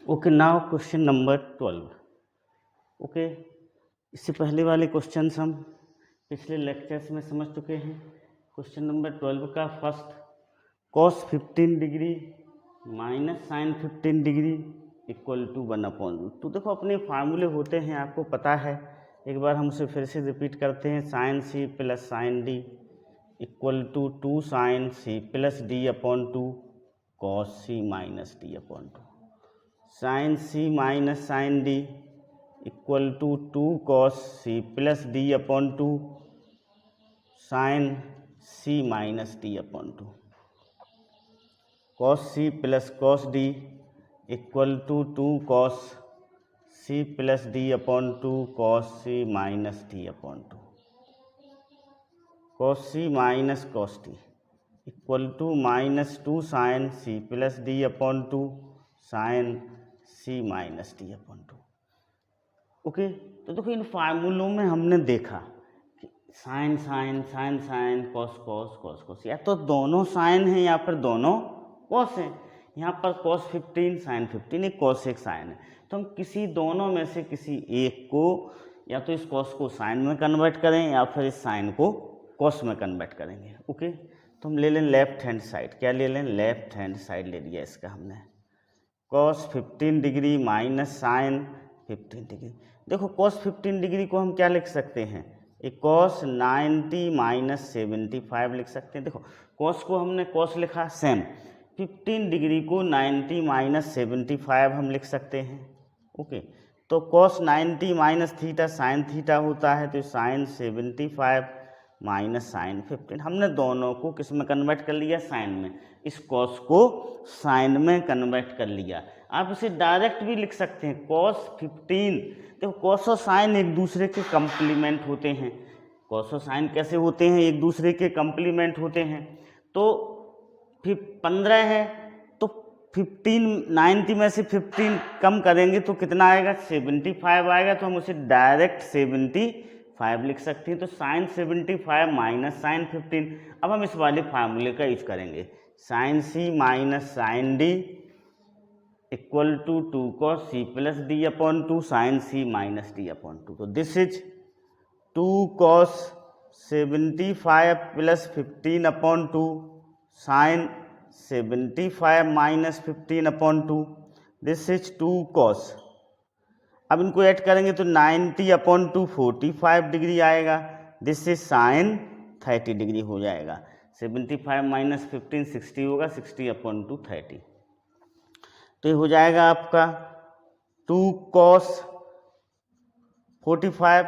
Okay, now question number 12। Okay, इससे पहले वाले क्वेश्चंस हम पिछले लेक्चर्स में समझ चुके हैं। क्वेश्चन नंबर 12 का first, cos 15 degree minus sine 15 degree equal to 1/रूट। तो देखो, अपने फार्मूले होते हैं, आपको पता है। एक बार हम उसे फिर से रिपीट करते हैं। Sine C plus sine D equal to 2 sine C plus D upon 2 cos C minus D upon 2। Sine C minus sine D equal to 2 cos C plus D upon 2 sine C minus D upon 2। Cos C plus cos D equal to 2 cos C plus D upon 2 cos C minus D upon 2। Cos C minus cos D equal to minus 2 sine C plus D upon 2 sine C minus D upon 2। Okay, तो देखो, इन फार्मूलों में हमने देखा कि sine sine sine sine cos cos cos cos, या तो दोनों साइन हैं या फिर दोनों कॉस हैं। यहाँ पर कॉस 15 साइन 15 एक कॉस एक साइन है, तो हम किसी दोनों में से किसी एक को, या तो इस कॉस को साइन में कन्वर्ट करें या फिर इस साइन को कॉस में कन्वर्ट करेंगे। ओके, तो हम ले लें लेफ्ट हैंड साइड। क्या ले लें? लेफ्ट हैंड साइड ले लिया इसका हमने। Cos 15 degree minus sine 15 degree. देखो, कॉस 15 डिग्री को हम क्या लिख सकते हैं? एक कॉस 90 माइनस 75 लिख सकते हैं। देखो, कॉस को हमने कॉस लिखा सेम, 15 डिग्री को 90 माइनस 75 हम लिख सकते हैं। ओके, तो cos 90 minus theta sine theta होता है, तो साइन 75 माइनस साइन 15। हमने दोनों को किस में कन्वर्ट कर लिया? साइन में। इस कॉस को साइन में कन्वर्ट कर लिया। आप इसे डायरेक्ट भी लिख सकते हैं, कॉस 15। देखो, कॉस और साइन एक दूसरे के कंप्लीमेंट होते हैं। कॉस और साइन कैसे होते हैं? एक दूसरे के कंप्लीमेंट होते हैं। तो 15 है, तो 15 90 में से 15 कम करेंगे तो कितना आएगा? 75 आएगा। तो हम उसे डायरेक्ट 75 लिख सकते हैं। तो साइन 75 माइनस साइन 15। अब हम इस वाले फार्मूले का यूज करेंगे। Sine C minus sine D equal to 2 cos C plus D upon 2 sine C minus D upon 2। तो this is 2 cos 75 plus 15 upon 2 sine 75 minus 15 upon 2। This is 2 cos. अब इनको ऐड करेंगे तो 90 अपॉन 2 45 डिग्री आएगा। This is sine 30 degree हो जाएगा। 75 minus 15 60 होगा, 60 upon 2 30। तो ये हो जाएगा आपका 2 कॉस 45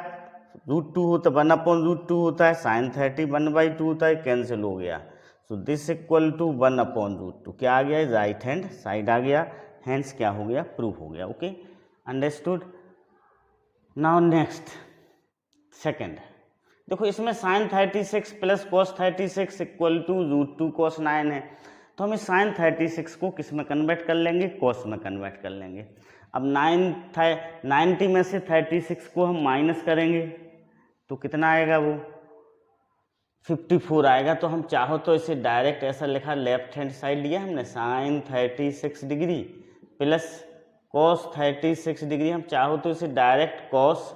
√2 होता है, 1 अपॉन √2 होता है, साइन 30 1/2 होता है, कैंसिल हो गया। So this equal to 1 upon √2। क्या आ गया? राइट हैंड साइड आ गया। हैंस क्या हो गया? प्रूव हो गया। Okay, understood. Now next second. देखो, इसमें sine 36 plus cos 36 equal to √2 cos 9 है। तो हम इस साइन 36 को किस में कन्वर्ट कर लेंगे? कॉस में कन्वर्ट कर लेंगे। अब 90 में से 36 को हम माइनस करेंगे तो कितना आएगा? वो 54 आएगा। तो हम चाहो तो इसे डायरेक्ट ऐसा लिखा, लेफ्ट हैंड साइड लिया हमने, sine 36 degree plus cos 36 degree. हम चाहो तो इसे डायरेक्ट कॉस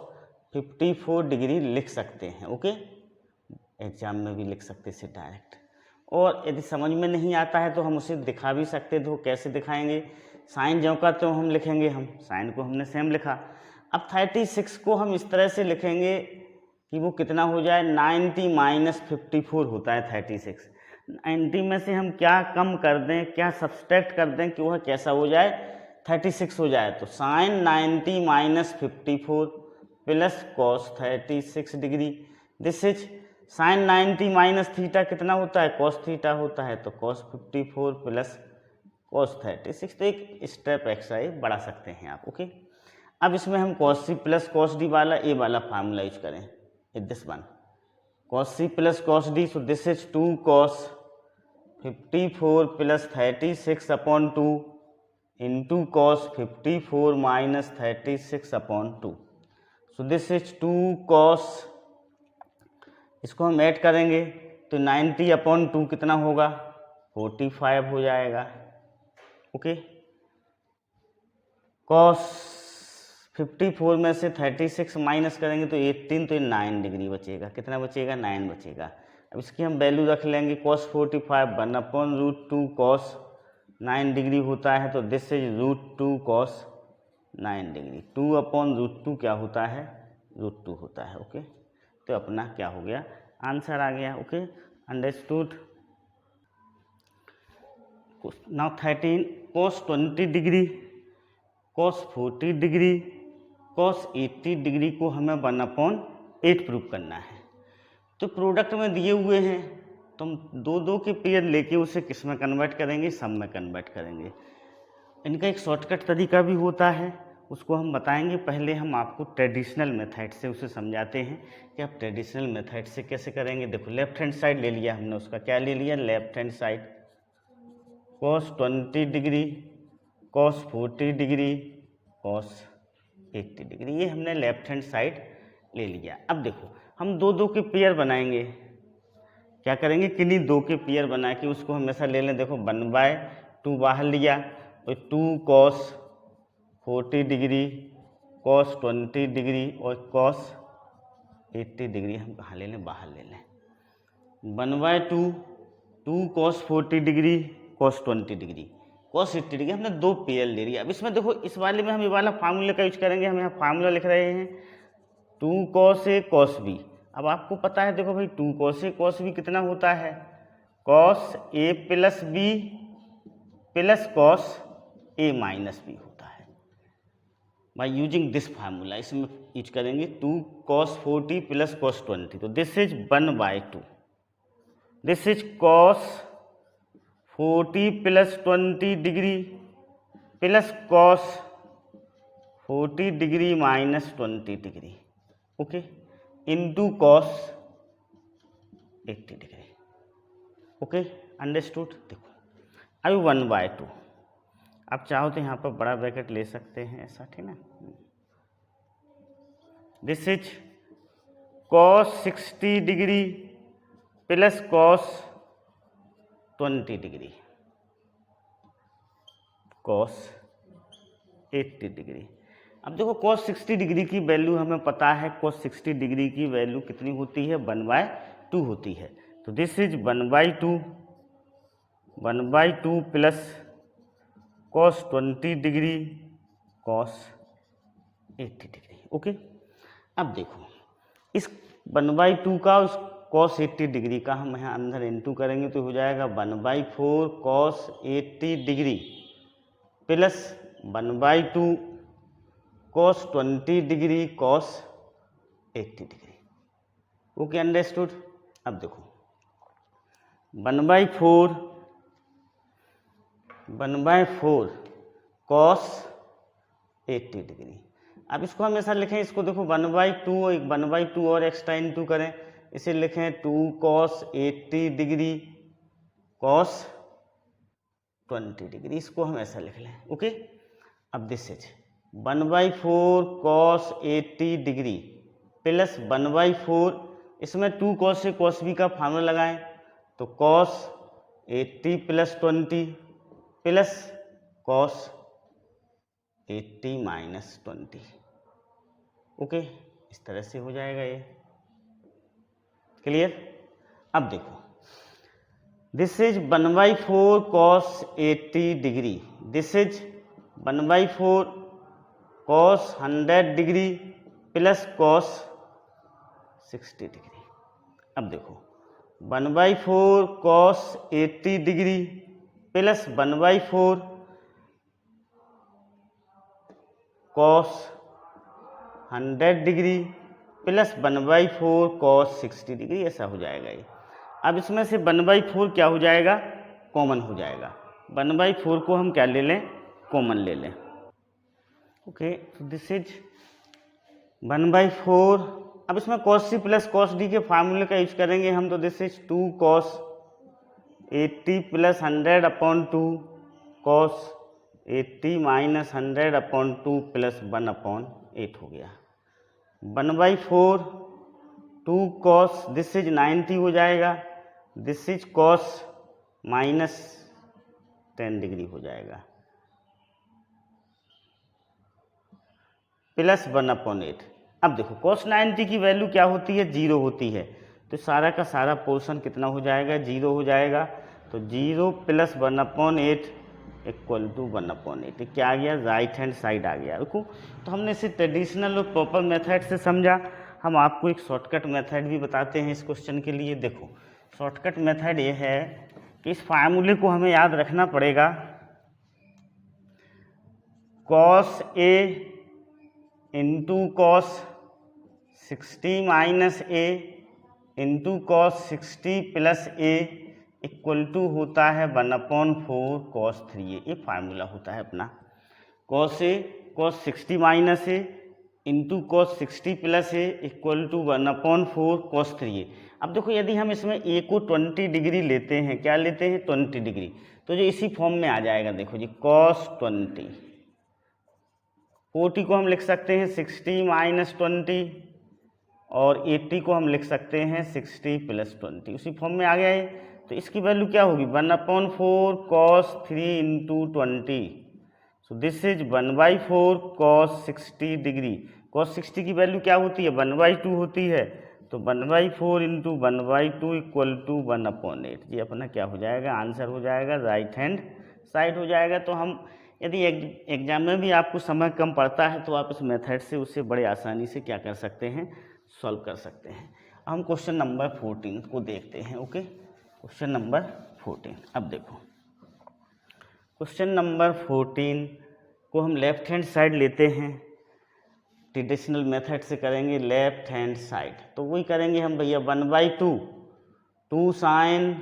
54 डिग्री लिख सकते हैं। ओके, एग्जाम में भी लिख सकते इसे डायरेक्ट। और यदि समझ में नहीं आता है तो हम उसे दिखा भी सकते। तो कैसे दिखाएंगे? साइन ज्यों का त्यों हम लिखेंगे। हम साइन को हमने सेम लिखा। अब 36 को हम इस तरह से लिखेंगे कि वो कितना हो जाए? 90 माइनस 54 होता है 36। 90 में से हम क्या कम कर दें, क्या सब्सट्रैक्ट कर दें कि वह कैसा हो जाए? 36 हो जाए। तो sine 90 minus 54 plus cos 36 degree. This is sine 90 minus theta कितना होता है? कॉस थीटा होता है। तो कॉस 54 प्लस कॉस 36। तो एक स्टेप एक्स्ट्रा बढ़ा सकते हैं आप। ओके, अब इसमें हम cos C plus cos D वाला ए वाला फार्मूला यूज करें। This one cos c plus cos d. So this is 2 cos 54 plus 36 upon 2 into cos 54 minus 36 upon 2. So this is 2 cos, इसको हम ऐड करेंगे तो 90 अपॉन 2 कितना होगा? 45 हो जाएगा। ओके, कॉस 54 में से 36 माइनस करेंगे तो 18, तो ये 9 डिग्री बचेगा। कितना बचेगा? 9 बचेगा। अब इसकी हम वैल्यू रख लेंगे cos 45 1/√2 cos 9 डिग्री होता है, तो दिस इज √2 cos 9 डिग्री। 2/√2 क्या होता है? √2 होता है। ओके, तो अपना क्या हो गया? आंसर आ गया। Okay, understood. Now 13 cos 20 degree, cos 40 degree, cos 80 degree को हमें 1/8 प्रूव करना है। तो प्रोडक्ट में दिए हुए हैं तो हम दो दो के पेयर लेके उसे किस में कन्वर्ट करेंगे? सब में कन्वर्ट करेंगे। इनका एक शॉर्टकट तरीका भी होता है, उसको हम बताएंगे। पहले हम आपको ट्रेडिशनल मेथड से उसे समझाते हैं कि आप ट्रेडिशनल मेथड से कैसे करेंगे। देखो, लेफ्ट हैंड साइड ले लिया हमने, उसका क्या ले लिया? Left hand side cos 20 degree, cos 40 degree, cos 80 degree, ये हमने लेफ्ट हैंड साइड ले लिया। अब देखो, हम दो दो के पेयर बनाएंगे। क्या करेंगे? किन्हीं दो के पेयर बना के उसको हमेशा ले लें। देखो, 1/2 बाहर लिया और 2 cos 40 डिग्री, cos 20 डिग्री और cos 80 डिग्री हम कहाँ ले लें? बाहर ले लें। 1/2 2 cos 40 degree, cos 20 degree, cos 80 degree, हमने दो पेयर ले लिया। अब इसमें देखो, इस वाले में हम ये वाला फार्मूला का यूज करेंगे। हम यहाँ फार्मूला लिख रहे हैं 2 cos A cos B। अब आपको पता है, देखो भाई, 2 cos A cos B कितना होता है? cos A plus B plus cos A minus B होता है। बाई यूजिंग दिस फार्मूला, इसमें यूज करेंगे 2 cos 40 प्लस cos 20, तो this is 1/2। This is cos 40 plus 20 degree plus cos 40 degree minus 20 degree, okay, into cos 80 degree. Okay, understood. देखो, अभी 1/2, आप चाहो तो यहाँ पर बड़ा ब्रैकेट ले सकते हैं, ऐसा, ठीक ना। This is cos 60 degree plus cos 20 degree, cos 80 degree. अब देखो, cos 60 डिग्री की वैल्यू हमें पता है। cos 60 डिग्री की वैल्यू कितनी होती है? 1/2 होती है। तो this is 1/2 plus cos 20 degree cos 80 degree. Okay, अब देखो, इस 1/2 का उस cos 80 डिग्री का हम यहाँ अंदर इंटू करेंगे तो हो जाएगा 1/4 cos 80 degree plus 1/2 cos 20 degree cos 80 degree. Okay, understood. अब देखो, 1/4 cos 80 डिग्री। अब इसको हम ऐसा लिखें, इसको देखो 1/2 और 1/2 और एक्स्ट्रा इंटू करें, इसे लिखें 2 cos 80 डिग्री cos 20 डिग्री, इसको हम ऐसा लिख लें। ओके, अब this is 1/4 cos 80 degree plus 1/4, इसमें 2 cos से cos b का फार्मूला लगाएं तो cos 80 plus 20 plus cos 80 minus 20। Okay, इस तरह से हो जाएगा ये। क्लियर? अब देखो, this is 1/4 cos 80 degree, this is 1/4 cos 100 degree plus cos 60 degree. अब देखो, 1/4 cos 80 degree plus 1/4 cos 100 degree plus 1/4 cos 60 degree, ऐसा हो जाएगा ये। अब इसमें से 1/4 क्या हो जाएगा? कॉमन हो जाएगा। 1/4 को हम क्या ले लें? कॉमन ले लें। ओके, तो दिस इज 1/4। अब इसमें cos c plus cos d के फार्मूले का यूज करेंगे हम, तो this is 2 cos 80 plus 100/2 cos 80 minus 100/2 plus 1/8 हो गया। 1/4 2 cos, दिस इज 90 हो जाएगा, this is cos minus 10 degree हो जाएगा। प्लस 1/8। अब देखो cos 90 की वैल्यू क्या होती है, 0 होती है, तो सारा का सारा पोर्शन कितना हो जाएगा, 0 हो जाएगा। तो 0 + 1/8 इक्वल टू 1/8। क्या आ गया, राइट हैंड साइड आ गया। देखो तो हमने इसे ट्रेडिशनल और प्रॉपर मेथड से समझा। हम आपको एक शॉर्टकट मेथड भी बताते हैं इस क्वेश्चन के लिए। देखो शॉर्टकट मेथड ये है कि इस फार्मूले को हमें याद रखना पड़ेगा, cos A into cos 60 minus A into cos 60 plus A equal to होता है 1/4 cos 3A। ये फार्मूला होता है अपना, cos A cos 60 minus A into cos 60 plus A equal to 1/4 cos 3A। अब देखो यदि हम इसमें A को 20 डिग्री लेते हैं, क्या लेते हैं, 20 डिग्री, तो जो इसी फॉर्म में आ जाएगा। देखो जी cos 20, 40 को हम लिख सकते हैं 60 माइनस 20, और 80 को हम लिख सकते हैं 60 प्लस 20, उसी फॉर्म में आ गया है। तो इसकी वैल्यू क्या होगी, 1/4 cos 3 into 20। So this is 1/4 cos 60 degree. cos 60 की वैल्यू क्या होती है, 1/2 होती है, तो 1/4 इंटू 1/2 इक्वल टू 1/8। ये अपना क्या हो जाएगा, आंसर हो जाएगा, राइट हैंड साइड हो जाएगा। तो हम यदि एग्जाम में भी आपको समय कम पड़ता है तो आप इस मेथड से उससे बड़े आसानी से क्या कर सकते हैं, सॉल्व कर सकते हैं। हम क्वेश्चन नंबर 14 को देखते हैं। Okay, question number 14। अब देखो क्वेश्चन नंबर 14 को हम लेफ्ट हैंड साइड लेते हैं, ट्रेडिशनल मेथड से करेंगे लेफ्ट हैंड साइड। तो वही करेंगे हम भैया, 1/2 2 sine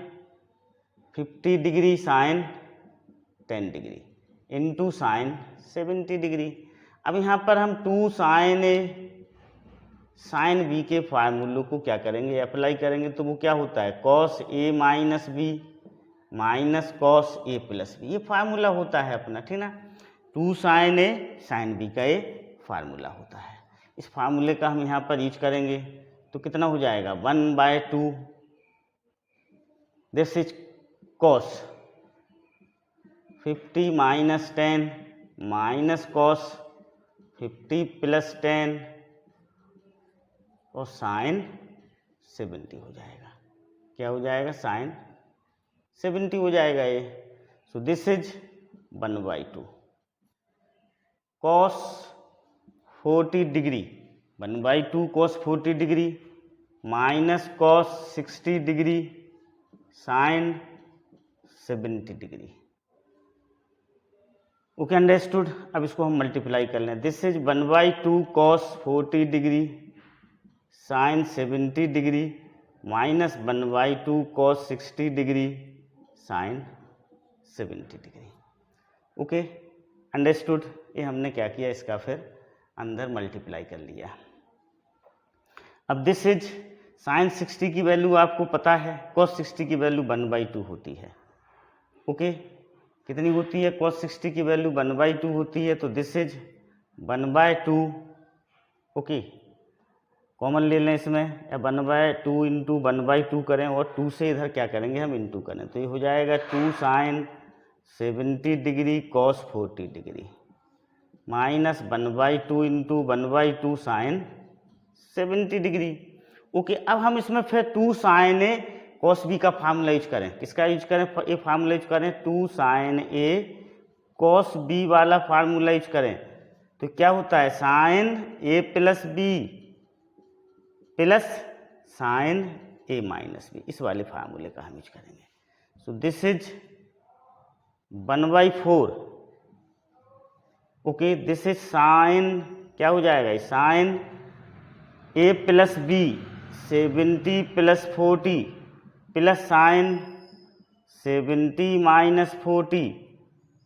50 degree sine 10 degree into sine 70 degree. अब यहाँ पर हम 2 साइन ए साइन बी के फार्मूलों को क्या करेंगे, अप्लाई करेंगे। तो वो क्या होता है, cos A minus B minus cos A plus B, ये फार्मूला होता है अपना, ठीक ना। 2 साइन ए साइन बी का ये फार्मूला होता है। इस फार्मूले का हम यहाँ पर यूज करेंगे तो कितना हो जाएगा, 1/2 this is cos 50 minus 10 minus cos 50 plus 10 और साइन 70 हो जाएगा। क्या हो जाएगा, साइन 70 हो जाएगा ये। सो this is 1/2 cos 40 degree, 1/2 cos 40 degree minus cos 60 degree sine 70 degree. Okay, understood. अब इसको हम मल्टीप्लाई कर लें। This is 1/2 cos 40 degree sign 70 degree minus 1/2 cos 60 degree sine 70 degree. Okay, understood. ये हमने क्या किया, इसका फिर अंदर मल्टीप्लाई कर लिया। अब दिस इज साइन 60 की वैल्यू आपको पता है, cos 60 की वैल्यू 1/2 होती है। ओके, कितनी होती है, cos 60 की वैल्यू 1/2 होती है। तो दिस इज 1/2। ओके, कॉमन ले लें इसमें, या 1/2 इंटू 1/2 करें और 2 से इधर क्या करेंगे हम, इंटू करें, तो ये हो जाएगा 2 sine 70 degree cos 40 degree minus 1/2 into 1/2 sine 70 degree. Okay, अब हम इसमें फिर 2 साइन ए cos b का फार्मूला यूज करें। किसका यूज करें, ये फार्मूला यूज करें, 2 साइन ए cos b वाला फार्मूला यूज करें। तो क्या होता है, sine A plus B plus sine A minus B, इस वाले फार्मूले का हम यूज करेंगे। So this is 1/4। Okay, this is sine, क्या हो जाएगा, sine A plus B 70 plus 40 plus sine 70 minus 40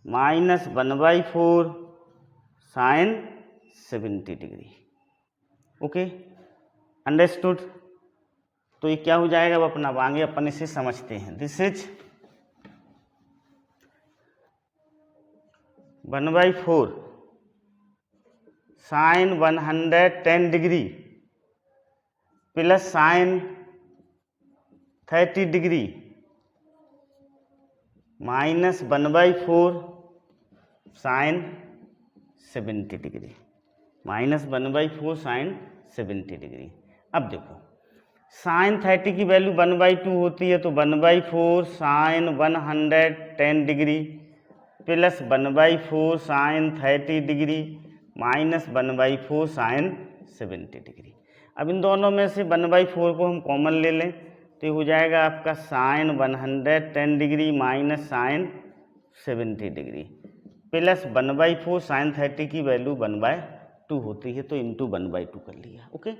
minus 1/4 sine 70 degree. Okay, understood. तो ये क्या हो जाएगा, अब अपना आगे अपन इसे समझते हैं। This is 1/4 sine 110 degree plus sine 30 degree minus 1/4 sine 70 degree. -1/4 sine 70 degree. अब देखो साइन 30 की वैल्यू 1/2 होती है, तो 1/4 sine 110 degree plus 1/4 sine 30 degree minus 1/4 sine 70 degree. अब इन दोनों में से 1/4 को हम कॉमन ले लें तो हो जाएगा आपका sine 110 degree minus sine 70 degree plus 1/4 sine 30 की वैल्यू 1/2 होती है, तो इंटू 1/2 कर लिया। ओके,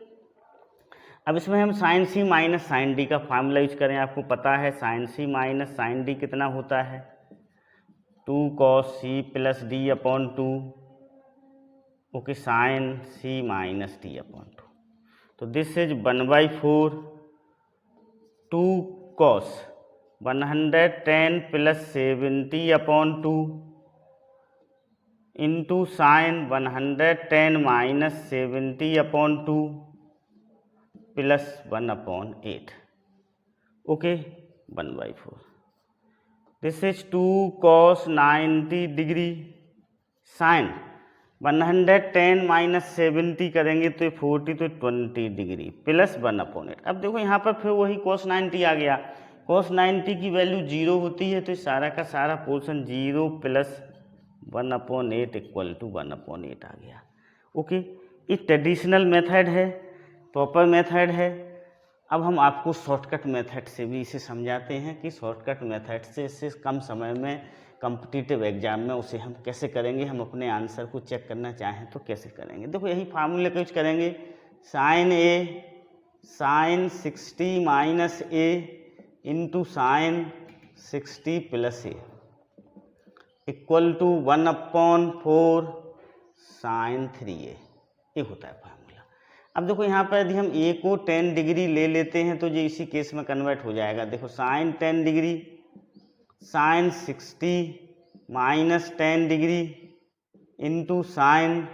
अब इसमें हम sine C minus sine D का फार्मूला यूज करें। आपको पता है sine C minus sine D कितना होता है, 2 cos C plus D upon 2, okay, sine C minus D upon 2। तो this is 1/4 2 cos 110 plus 70 upon 2 into sine 110 minus 70 upon 2 plus 1/8, okay, 1/4। This is 2 cos 90 degree sine 110 minus 70 करेंगे तो 40, तो 20 degree plus 1/8। अब देखो यहाँ पर फिर वही cos 90 आ गया। cos 90 की वैल्यू 0 होती है, तो सारा का सारा पोर्शन 0 प्लस 1/8 इक्वल टू 1/8 आ गया। ओके, ये ट्रेडिशनल मेथड है, प्रॉपर मेथड है। अब हम आपको शॉर्टकट मेथड से भी इसे समझाते हैं कि शॉर्टकट मेथड से इससे कम समय में कॉम्पिटिटिव एग्जाम में उसे हम कैसे करेंगे, हम अपने आंसर को चेक करना चाहें तो कैसे करेंगे। देखो यही फार्मूले का यूज करेंगे, sine A sine 60 minus A into sine 60 plus A equal to 1/4 sine 3a, ये होता है फार्मूला। अब देखो यहाँ पर यदि हम a को 10 डिग्री ले लेते हैं तो ये इसी केस में कन्वर्ट हो जाएगा। देखो sine 10 degree sine 60 minus 10 degree into sine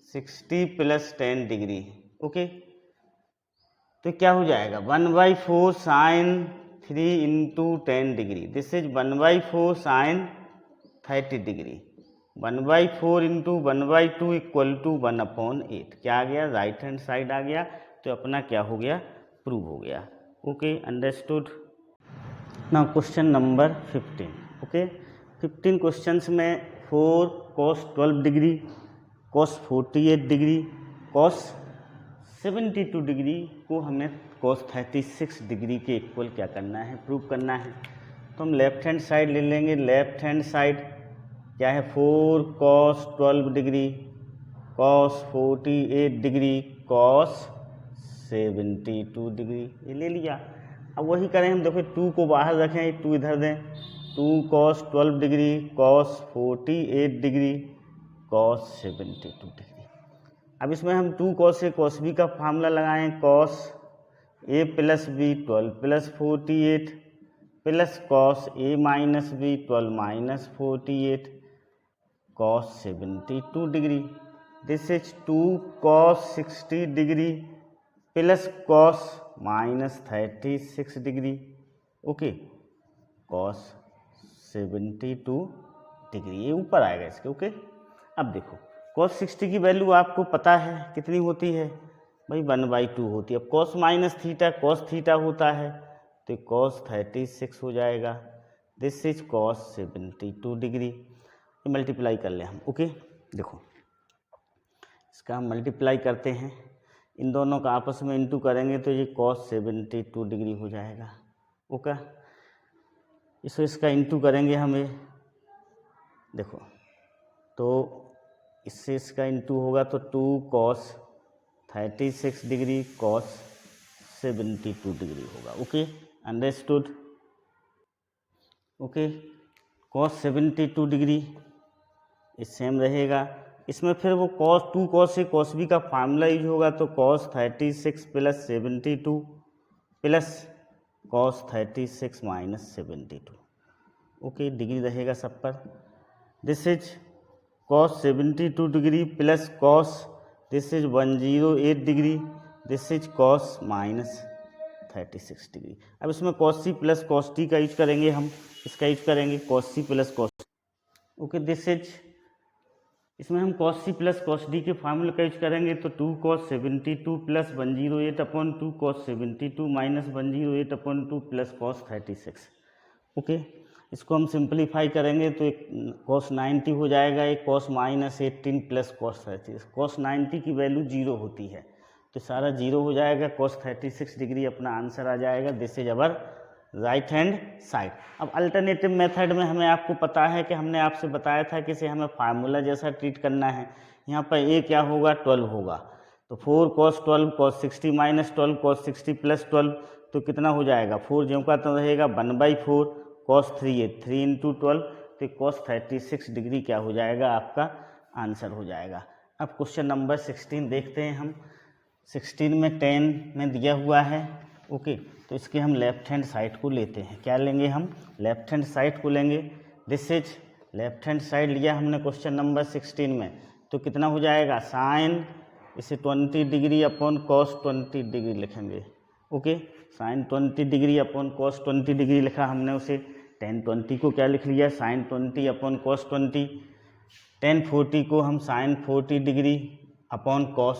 60 plus 10 degree, okay, तो क्या हो जाएगा 1/4 sine 3 into 10 degree, this is 1/4 sine 30 degree, 1/4 into 1/2 equal to 1/8। क्या आ गया, राइट हैंड साइड आ गया, तो अपना क्या हो गया, प्रूव हो गया। Okay, understood. Now question number 15। Okay, 15 questions में 4 cos 12 degree, cos 48 degree, cos 72 degree को हमें cos 36 डिग्री के इक्वल क्या करना है, प्रूव करना है। तो हम लेफ्ट हैंड साइड ले लेंगे। लेफ्ट हैंड साइड क्या है, 4 cos 12 degree, cos 48 degree, cos 72 degree, ये ले लिया। अब वही करें हम, देखो 2 को बाहर रखें, 2 इधर दें, 2 cos 12 degree, cos 48 degree, cos 72 degree. अब इसमें हम 2 cos a cos b का फार्मूला लगाएं, cos a plus B 12 plus 48 plus cos a minus B 12 minus 48 cos 72 degree, this is 2 cos 60 degree plus cos minus 36 degree, okay, cos 72 degree, ये ऊपर आएगा इसके। Okay, अब देखो cos 60 की value आपको पता है कितनी होती है भाई, 1/2 होती है। अब cos minus theta cos theta होता है, तो cos 36 हो जाएगा, this is cos 72 degree. Multiply कर ले हम। ओके, देखो इसका हम मल्टीप्लाई करते हैं, इन दोनों का आपस में इंटू करेंगे तो ये cos 72 डिग्री हो जाएगा। ओके, इसका इंटू करेंगे हमें, देखो तो इससे इसका इंटू होगा तो 2 cos 36 डिग्री cos 72 डिग्री होगा। Okay, understood. Okay, cos 72 degree ये सेम रहेगा। इसमें फिर वो2 cos a cos b का फार्मूला यूज होगा, तो cos 36 plus 72 plus cos 36 minus 72, okay, degree रहेगा सब पर। This is cos 72 degree plus cos, this is 108 degree, this is cos minus 36 degree. अब इसमें cos c plus cos t का use करेंगे हम, इसका यूज करेंगे cos c plus cos, okay, this is इसमें हम cos c plus cos d के फार्मूले का यूज करेंगे तो 2 cos 72 plus 108 upon 2 cos 72 minus 108 upon 2 plus cos 36। Okay, इसको हम सिंप्लीफाई करेंगे तो एक cos 90 हो जाएगा, एक cos minus 18 plus cos 36। cos 90 की वैल्यू 0 होती है तो सारा 0 हो जाएगा, cos 36 डिग्री अपना आंसर आ जाएगा। This is our right hand side. अब अल्टरनेटिव मेथड में हमें आपको पता है कि हमने आपसे बताया था कि इसे हमें फार्मूला जैसा ट्रीट करना है। यहाँ पर ए क्या होगा, 12 होगा, तो 4 cos 12 cos 60 minus 12 cos 60 plus 12 तो कितना हो जाएगा, 4 ज्यों का तो रहेगा 1/4 cos 3 है, 3 इंटू 12 तो cos 36 डिग्री क्या हो जाएगा, आपका आंसर हो जाएगा। अब क्वेश्चन नंबर 16 देखते हैं हम। 16 में 10 में दिया हुआ है। ओके, तो इसके हम लेफ्ट हैंड साइड को लेते हैं। क्या लेंगे हम, लेफ्ट हैंड साइड को लेंगे। This is left hand side लिया हमने क्वेश्चन नंबर 16 में, तो कितना हो जाएगा, साइन इसे 20 डिग्री अपॉन कॉस 20 डिग्री लिखेंगे। Okay, sine 20 degree upon cos 20 degree लिखा हमने उसे। टेन 20 को क्या लिख लिया, साइन 20 अपॉन कॉस 20। टेन 40 को हम sine 40 degree upon cos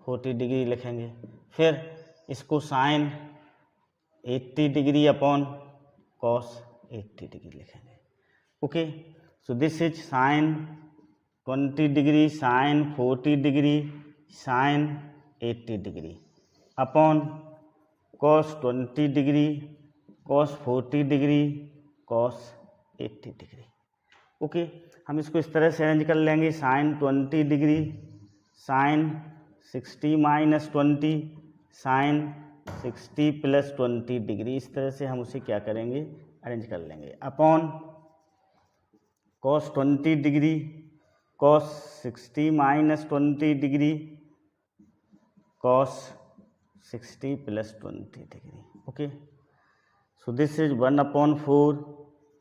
40 degree लिखेंगे। फिर इसको sine 80 degree upon cos 80 degree लिखेंगे। Okay, so this is sine 20 degree sine 40 degree sine 80 degree upon cos 20 degree cos 40 degree cos 80 degree. Okay, हम इसको इस तरह से अरेंज कर लेंगे, sine 20 degree sine 60 minus 20 sine 60 plus 20 degree, इस तरह से हम उसे क्या करेंगे, अरेंज कर लेंगे, upon cos 20 degree cos 60 minus 20 degree cos 60 plus 20 degree. Okay, so this is 1/4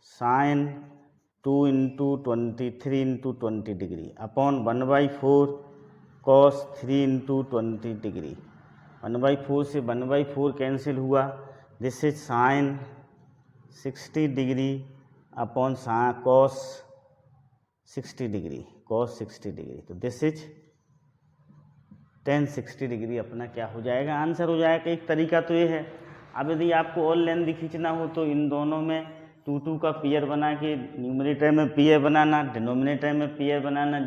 sine 2 into 23 into 20 degree upon 1/4 cos 3 into 20 degree. 1/4 से 1/4 कैंसिल हुआ। This is sine 60 degree upon cos 60 degree cos 60 degree, तो this is tan 60 degree अपना क्या हो जाएगा, answer हो जाएगा। एक तरीका तो ये है। अब यदि आपको और लेंथ खींचना हो तो इन दोनों में 2 का पेयर बना के न्यूमरेटर में पेयर बनाना, डिनोमिनेटर में पेयर बनाना।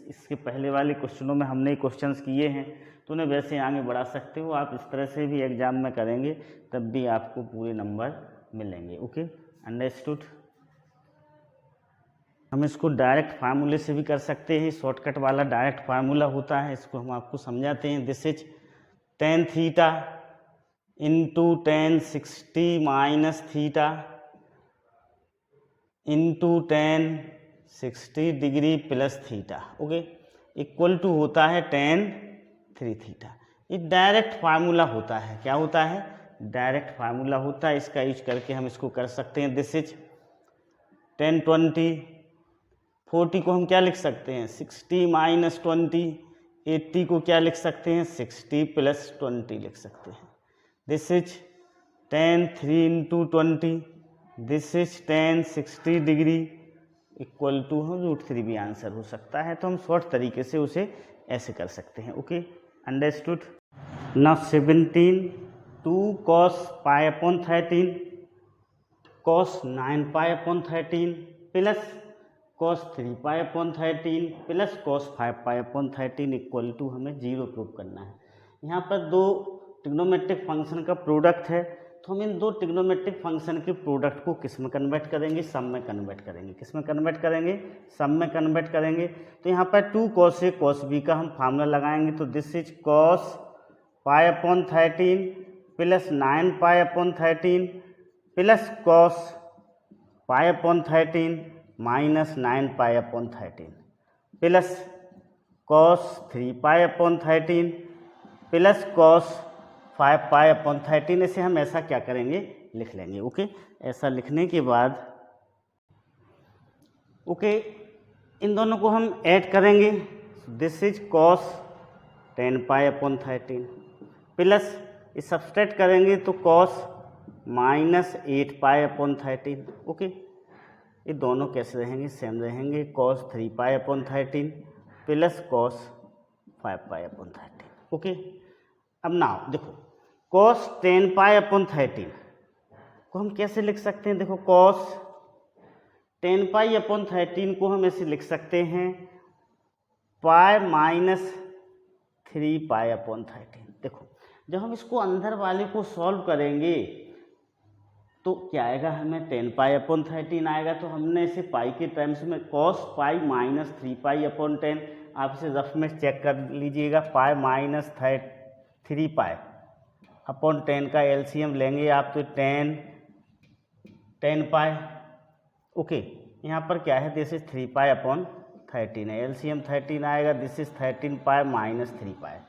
इसके पहले वाले क्वेश्चनों में हमने क्वेश्चंस किए हैं तो उन्हें वैसे आगे बढ़ा सकते हो आप। इस तरह से भी एग्जाम में करेंगे तब भी आपको पूरे नंबर मिलेंगे। Okay, understood. हम इसको डायरेक्ट फार्मूले से भी कर सकते हैं, शॉर्टकट वाला डायरेक्ट फार्मूला होता है, इसको हम आपको समझाते हैं। This is tan theta into tan 60 minus theta into tan 60 degree plus theta. Okay, equal to होता है tan 3 थीटा। ये डायरेक्ट फार्मूला होता है। क्या होता है, डायरेक्ट फार्मूला होता है। इसका यूज करके हम इसको कर सकते हैं। दिस इज tan 20 40 को हम क्या लिख सकते हैं, 60 माइनस 20। 80 को क्या लिख सकते हैं, 60 प्लस 20 लिख सकते हैं। This is tan 3 into 20। This is tan 60 degree equal to हम √3 भी आंसर हो सकता है, तो हम शॉर्ट तरीके से उसे ऐसे कर सकते हैं। Okay, understood. Now 17 2 cos pi upon 13 cos 9 pi upon 13 plus cos 3 pi upon 13 plus cos 5 pi upon 13 equal to हमें 0 प्रूव करना है। यहाँ पर दो ट्रिग्नोमेट्रिक फंक्शन का प्रोडक्ट है, तो हम इन दो ट्रिग्नोमेट्रिक फंक्शन के प्रोडक्ट को किस में कन्वर्ट करेंगे, सम में कन्वर्ट करेंगे। किस में कन्वर्ट करेंगे, सम में कन्वर्ट करेंगे। तो यहाँ पर 2 cos A cos B का हम फार्मूला लगाएंगे, तो this is cos pi upon 13 plus 9 pi upon 13 plus cos pi upon 13 minus 9 pi upon 13 plus cos 3 pi upon 13 plus cos 5 pi upon 13। इसे हम ऐसा क्या करेंगे, लिख लेंगे। ओके, ऐसा लिखने के बाद ओके इन दोनों को हम ऐड करेंगे। This is cos 10 pi upon 13 plus इस सब्सट्रैक्ट करेंगे तो cos माइनस 8 पाई अपॉन 13। ओके, ये दोनों कैसे रहेंगे, सेम रहेंगे, cos 3π/13 प्लस cos 5π/13। ओके, अब नाउ देखो cos 10π/13 को हम कैसे लिख सकते हैं, देखो cos 10π/13 को हम ऐसे लिख सकते हैं पाई माइनस 3π/13। देखो जब हम इसको अंदर वाले को सॉल्व करेंगे तो क्या आएगा, हमें 10π/13 आएगा, तो हमने इसे पाई के टर्म्स में cos पाई माइनस 3π/10, आप इसे रफ में चेक कर लीजिएगा, पाई माइनस 3π/10 का एलसीएम लेंगे आप तो 10 पाई। ओके, यहाँ पर क्या है, दिस इज 3π/13 है, एलसीएम 13 आएगा, this is 13 pi minus 3π।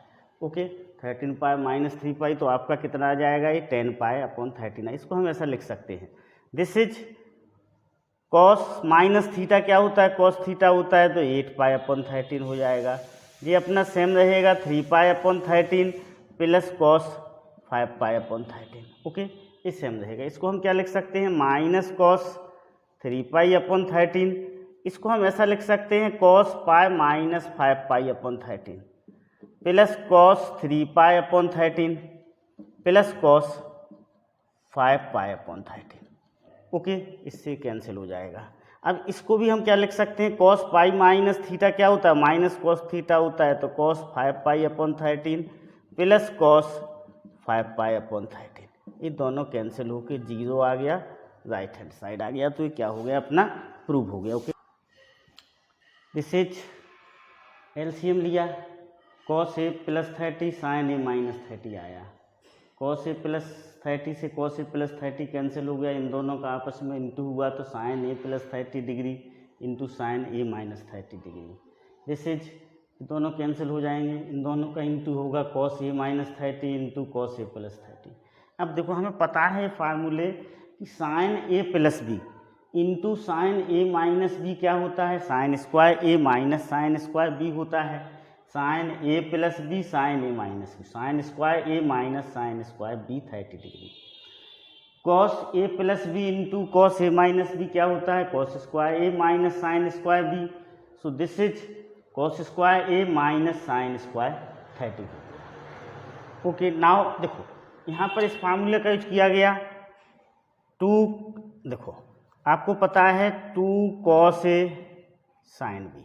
Okay, 13 pi minus 3π, तो आपका कितना आ जाएगा, ये 10π/13 है। इसको हम ऐसा लिख सकते हैं, this is cos minus theta क्या होता है, कॉस थीटा होता है, तो 8π/13 हो जाएगा। ये अपना सेम रहेगा 3π/13 प्लस कॉस 5π/13। ओके, ये सेम रहेगा। इसको हम क्या लिख सकते हैं, माइनस कॉस 3π/13, इसको हम ऐसा लिख सकते हैं cos pi minus 5π/13 plus cos 3π/13 plus cos 5π/13। Okay, इससे कैंसिल हो जाएगा। अब इसको भी हम क्या लिख सकते हैं, कॉस पाई माइनस थीटा क्या होता है, माइनस कॉस थीटा होता है, तो कॉस 5π/13 प्लस कॉस 5π/13। ये दोनों कैंसिल होकर 0 आ गया, राइट हैंड साइड आ गया, तो ये क्या हो गया, अपना प्रूव हो गया। ओके, दिस इज एलसीएम लिया, cos a plus 30 sine a minus 30 आया, cos a प्लस 30 से cos a प्लस 30 कैंसिल हो गया, इन दोनों का आपस में इंटू हुआ, तो sine a plus 30 degree into sine a minus 30 degree, this is दोनों कैंसिल हो जाएंगे, इन दोनों का इंटू होगा cos a minus 30 into cos a plus 30। अब देखो हमें पता है फार्मूले कि sine a plus B into sine a minus B क्या होता है, sine square a minus sine square B होता है, sine a plus B sine a minus B, sine square a minus sine square B 30 degree, cos a plus B into cos a minus B क्या होता है, cos square a minus sine square B, so this is cos square a minus sine square 30। Okay, now देखो यहाँ पर इस फार्मूले का use किया गया, देखो आपको पता है 2 कॉस a साइन बी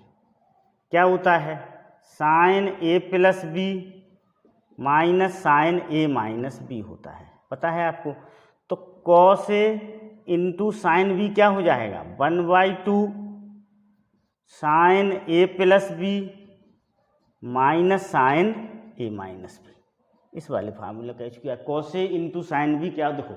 क्या होता है, sine a plus B minus sine a minus B होता है, पता है आपको। तो cos a into sine B क्या हो जाएगा, 1/2 sine a plus B minus sine a minus B, इस वाले फार्मूले का यूज किया। Cos a into sine B क्या, देखो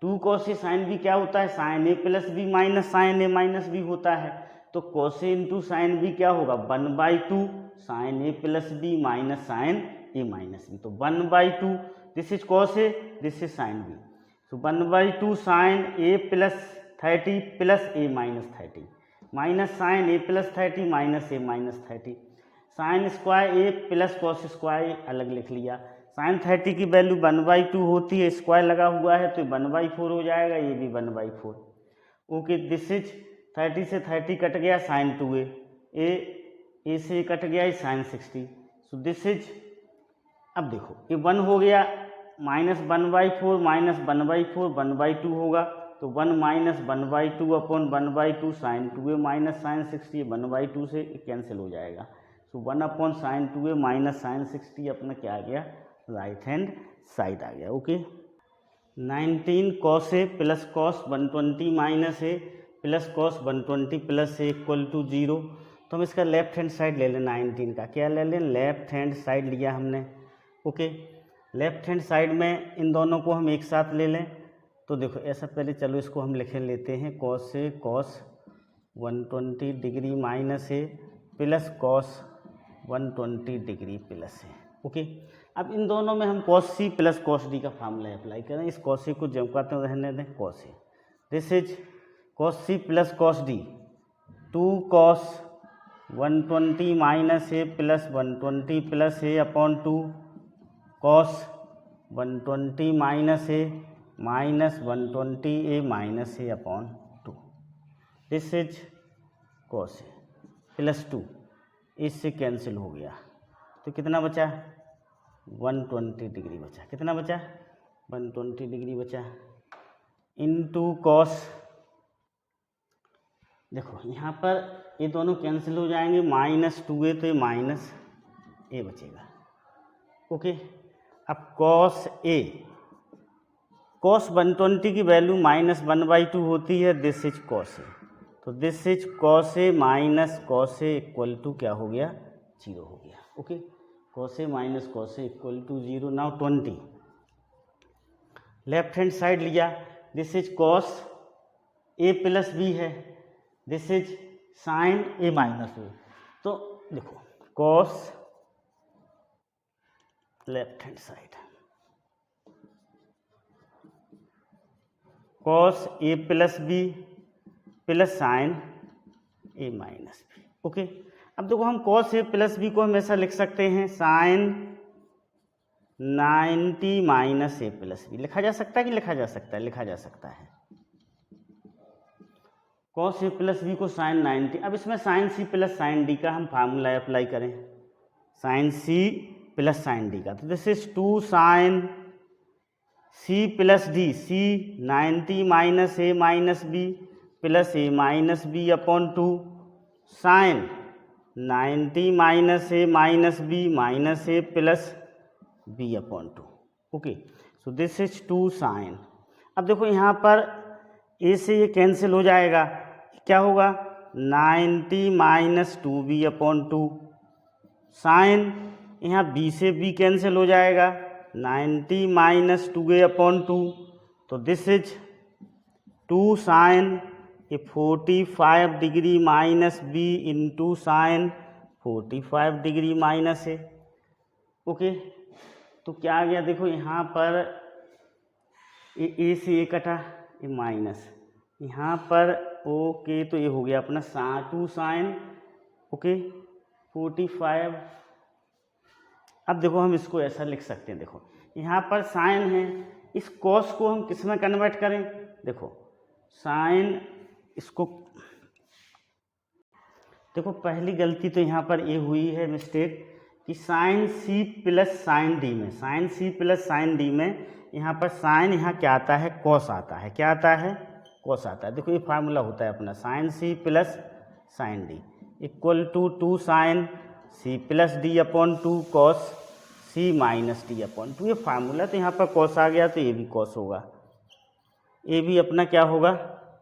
2 कॉस a साइन बी क्या होता है, sine a plus B minus sine a minus B होता है, तो cos a into sine B क्या होगा, 1/2 sine a plus B minus sine a minus B, तो 1/2, this is cos a, this is sine B, so 1/2 sine a plus 30 plus a minus 30 minus sine a plus 30 minus a minus 30, sine square a plus cos square अलग लिख लिया, sign 30 की value 1/2 होती है, square लगा हुआ है तो 1/4 हो जाएगा, ये भी 1/4। ओके, दिस इज 30 से 30 कट गया, साइन 2a, ए से कट गया, ये साइन 60, सो दिस इज, अब देखो ये 1 हो गया, माइनस 1/4 माइनस 1/4 1/2 होगा, तो 1 minus 1/2 upon 1/2 sine 2a minus sine 60, 1/2 से कैंसिल हो जाएगा, so 1 upon sine 2a minus sine 60 अपना क्या आ गया, राइट हैंड साइड आ गया। Okay, 19 cos a plus cos 120 minus a plus cos 120 plus a equal to 0, तो हम इसका लेफ्ट हैंड साइड ले लें, 19 का क्या ले लें, लेफ्ट हैंड साइड लिया हमने। ओके, लेफ्ट हैंड साइड में इन दोनों को हम एक साथ ले लें, तो देखो ऐसा पहले चलो इसको हम लिख लेते हैं, cos a cos 120 degree minus a plus cos 120 degree plus a। Okay, अब इन दोनों में हम cos c plus cos d का फार्मूला अप्लाई करें, इस कॉस c को जमकाते हुए रहने दें, cos a, this is cos c plus cos d, 2 cos 120 minus a plus 120 plus a upon 2 cos 120 minus a minus 120 a minus a upon 2। This is cos A plus 2, इससे cancel हो गया तो कितना बचा 120 डिग्री बचा। कितना बचा 120 degree बचा इनटू कॉस। देखो यहाँ पर ये दोनों कैंसिल हो जाएंगे, -2a तो ये माइनस ए बचेगा। ओके, अब कॉस ए, कॉस 120 की वैल्यू -1/2 होती है, दिस इज कॉस ए, तो this is cos A minus cos A equal to क्या हो गया 0 हो गया। Okay, cos A minus cos A equal to 0। Now 20 left hand side लिया, this is cos A plus B है, this is sine A minus B. तो देखो cos left hand side cos A plus B plus sine A minus B. Okay, अब देखो हम cos A plus B को हमेशा लिख सकते हैं sign 90 minus A plus B. लिखा जा सकता है कि लिखा जा सकता है? लिखा जा सकता है। कॉस ए प्लस बी को साइन 90। अब इसमें sine C plus sine D का हम फार्मूला अप्लाई करें, sine C plus sine D का, तो this is 2 sine C plus D, C 90 minus A minus B plus A minus B upon 2 sine 90 minus A minus B minus A plus B upon 2। Okay, so this is 2 sine. अब देखो यहाँ पर ए से ये cancel हो जाएगा, क्या होगा 90 माइनस 2b अपॉन 2 साइन, यहाँ b से b कैंसिल हो जाएगा 90 माइनस 2a अपॉन 2, तो this is 2 sine A 45 degree minus b into sine 45 degree minus A. Okay, तो क्या आ गया देखो यहाँ पर ए से ये कटा, ये माइनस, यहाँ पर ओके, तो ये हो गया अपना 2 साइन ओके 45। अब देखो हम इसको ऐसा लिख सकते हैं, देखो यहाँ पर साइन है, इस कॉस को हम किस में कन्वर्ट करें? देखो साइन, इसको देखो पहली गलती तो यहाँ पर ये हुई है मिस्टेक कि sine C plus sine D में, sine C plus sine D में यहाँ पर साइन, यहाँ क्या आता है कॉस आता है, क्या आता है कॉस आता है। देखो ये फार्मूला होता है अपना sine C plus sine D equal to 2 sine C plus D upon 2 cos C minus D upon 2, ये फार्मूला। तो यहाँ पर कॉस आ गया तो ये भी कॉस होगा, ये भी अपना क्या होगा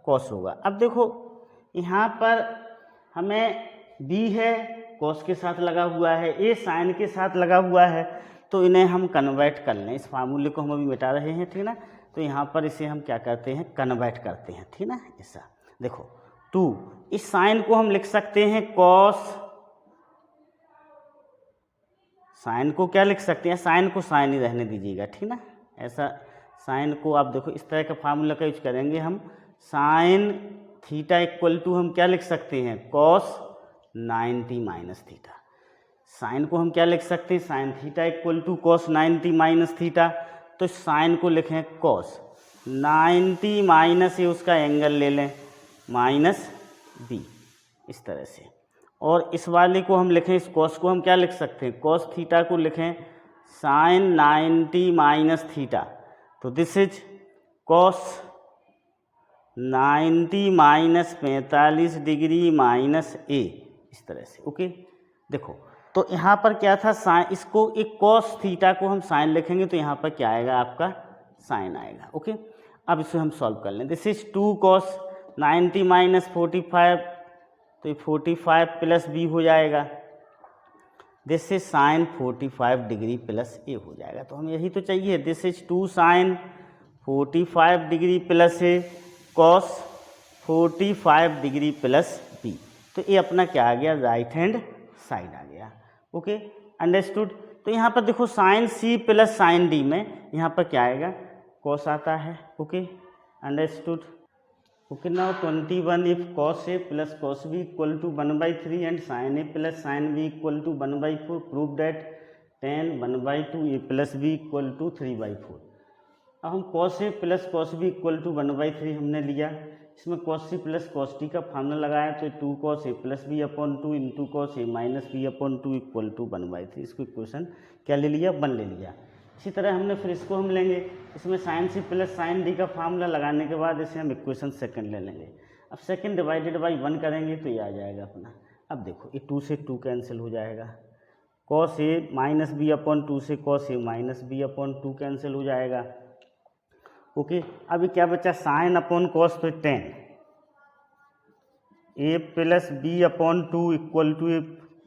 कॉस होगा। अब देखो यहाँ पर हमें बी है कॉस के साथ लगा हुआ है, ए साइन के साथ लगा हुआ है, तो इन्हें हम कन्वर्ट कर लें, इस फार्मूले को हम अभी मिटा रहे हैं, ठीक ना। तो यहाँ पर इसे हम क्या करते हैं कन्वर्ट करते हैं, ठीक ना। ऐसा देखो 2, इस साइन को हम लिख सकते हैं कॉस, साइन को क्या लिख सकते हैं, साइन को साइन ही रहने दीजिएगा, ठीक ना। ऐसा साइन को आप देखो इस तरह का फार्मूला का यूज करेंगे हम, साइन थीटा इक्वल टू हम क्या लिख सकते हैं कॉस 90 माइनस थीटा। साइन को हम क्या लिख सकते हैं, sine theta equal to cos 90 minus theta. तो साइन को लिखें कॉस 90 माइनस, ये उसका एंगल ले लें माइनस बी, इस तरह से। और इस वाले को हम लिखें, इस कॉस को हम क्या लिख सकते हैं, कॉस थीटा को लिखें साइन 90 माइनस थीटा। तो this is cos 90 minus 45 degree minus A, इस तरह से। ओके, देखो तो यहाँ पर क्या था साइन, इसको एक कॉस थीटा को हम साइन लिखेंगे तो यहाँ पर क्या आएगा आपका साइन आएगा। ओके, अब इसे हम सॉल्व कर लें। दिस इज 2 कॉस 90 माइनस 45, तो ये 45 प्लस बी हो जाएगा, this is sine 45 degree plus A हो जाएगा। तो हम यही तो चाहिए, this is 2 sine 45 degree plus A cos 45 degree plus B. तो ये अपना क्या आ गया राइट हैंड साइड आ गया। Okay, understood. तो यहाँ पर देखो sine C plus sine D में यहाँ पर क्या आएगा कॉस आता है। Okay, understood. Okay, now 21 if cos A plus cos B equal to 1/3 and sine A plus sine B equal to 1/4, prove that tan 1/2 A plus B equal to 3/4। अब हम cos A plus cos B equal to 1/3 हमने लिया, इसमें cos C plus cos T का formula लगाया तो 2 cos a plus B upon 2 into cos A minus B upon 2 equal to 1/3। इसको equation क्या ले लिया, 1 ले लिया। इसी तरह हमने फिर इसको हम लेंगे, इसमें sine C plus sine D का फार्मूला लगाने के बाद इसे हम इक्वेशन सेकंड ले लेंगे। अब सेकंड डिवाइडेड बाई 1 करेंगे तो ये आ जाएगा अपना। अब देखो ये 2 से 2 कैंसिल हो जाएगा, cos A minus B upon 2 से cos A minus B upon 2 cancel हो जाएगा। ओके, अभी क्या बचा, साइन अपॉन कॉस तो 10 A plus B upon 2 equal to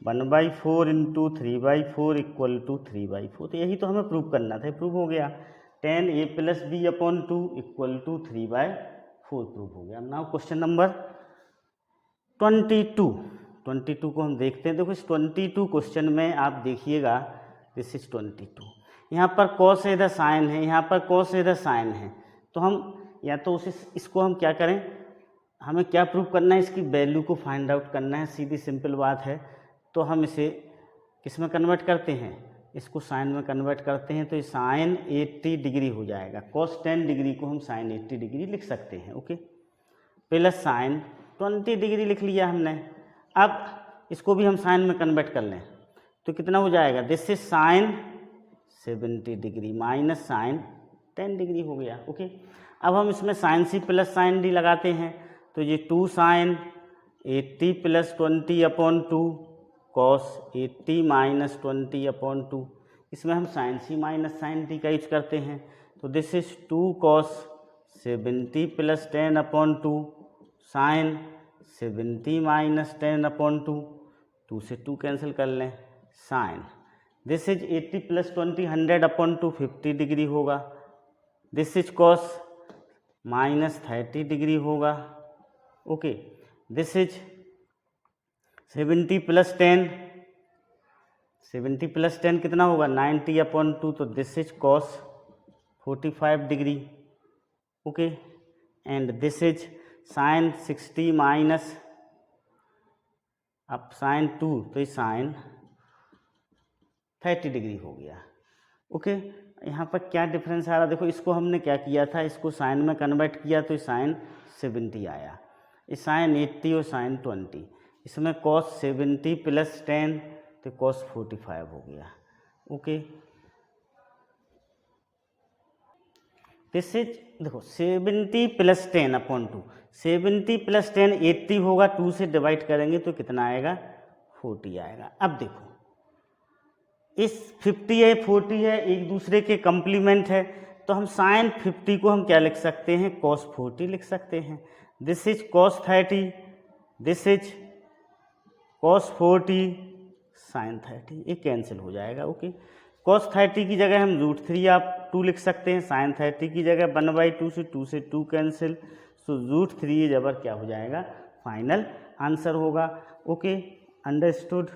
1/4 into 3/4 equal to 3/4। तो यही तो हमें प्रूव करना था, प्रूव हो गया। 10 A plus B upon 2 equal to 3/4 prove हो गया। नाउ क्वेश्चन नंबर 22 को हम देखते हैं। देखो इस 22 क्वेश्चन में आप देखिएगा, दिस इज 22, यहाँ पर कॉस इधर साइन है, यहाँ पर कॉस इधर साइन है। तो हम या तो इसको हम क्या करें, हमें क्या प्रूव करना है, इसकी वैल्यू को फाइंड आउट करना है, सीधी सिंपल बात है। तो हम इसे किस में कन्वर्ट करते हैं, इसको साइन में कन्वर्ट करते हैं तो ये साइन 80 डिग्री हो जाएगा। कॉस 10 डिग्री को हम साइन 80 डिग्री लिख सकते हैं। ओके, प्लस साइन 20 डिग्री लिख लिया हमने। अब इसको भी हम साइन में कन्वर्ट कर लें तो कितना हो जाएगा, this is sine 70 degree minus sine 10 degree हो गया। ओके, अब हम इसमें sine C plus sine D लगाते हैं तो ये 2 sine 80 plus 20 upon 2 cos 80 minus 20 upon 2। इसमें हम sine C minus sine D का यूज करते हैं तो this is 2 cos 70 plus 10 upon 2 sine 70 minus 10 upon 2, 2 से 2 कैंसिल कर लें, sine this is 80 plus 20 100 upon 2 50 degree होगा। This is cos minus 30 degree होगा। ओके, दिस इज 70 प्लस 10 कितना होगा, 90 अपॉन 2, तो this is cos 45 degree. Okay, and this is sine 60 minus अब sine 2 तो ये साइन 30 डिग्री हो गया। ओके, यहाँ पर क्या डिफरेंस आ रहा है, देखो इसको हमने क्या किया था, इसको साइन में कन्वर्ट किया तो साइन 70 आया, इस साइन 80 और साइन 20, इसमें कॉस 70 प्लस 10 तो कॉस 45 हो गया। ओके, दिस इज देखो 70 प्लस 10 अपॉन 2, 70 प्लस 10 80 होगा, 2 से डिवाइड करेंगे तो कितना आएगा, 40 आएगा। अब देखो इस 50 है 40 है एक दूसरे के कम्प्लीमेंट है, तो हम साइन 50 को हम क्या लिख सकते हैं, कॉस 40 लिख सकते हैं। This is cos 30, this is cos 40 sine 30, ये कैंसिल हो जाएगा। ओके, कॉस 30 की जगह हम √3 आप 2 लिख सकते हैं, साइन 30 की जगह 1/2 से 2 कैंसिल, सो √3 जबर क्या हो जाएगा, फाइनल आंसर होगा। Okay, understood.